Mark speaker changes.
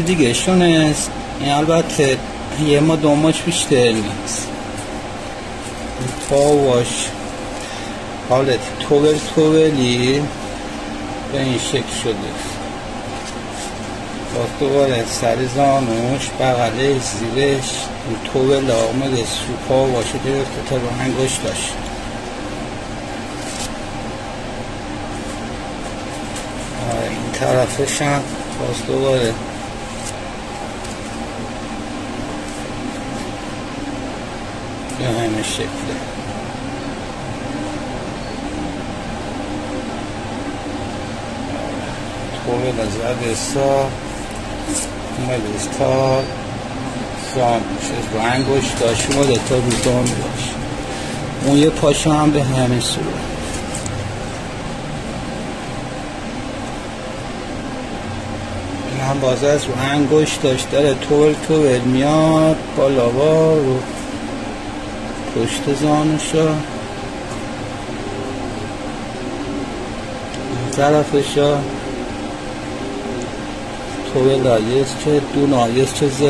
Speaker 1: دیگه شونست این البته یه ما دوماش بیشتر نیست پاواش حالت تولی به این شکل شده. باز دوباره سر زانوش بغله زیرش تول آمده سو پاواش گرفته تا رو انگشتاش. این طرفش هم باز دوباره به همه شکله. طول از عدسا اومده تا زانوش رو انگشتاش اومده تا رو زانوش. اون یه پاشا هم به همین صورت. این هم باز از رو انگشتاش داره طول میاد بالا رو پشت زانوشا این طرفشا طول آیست که دو نایست که زد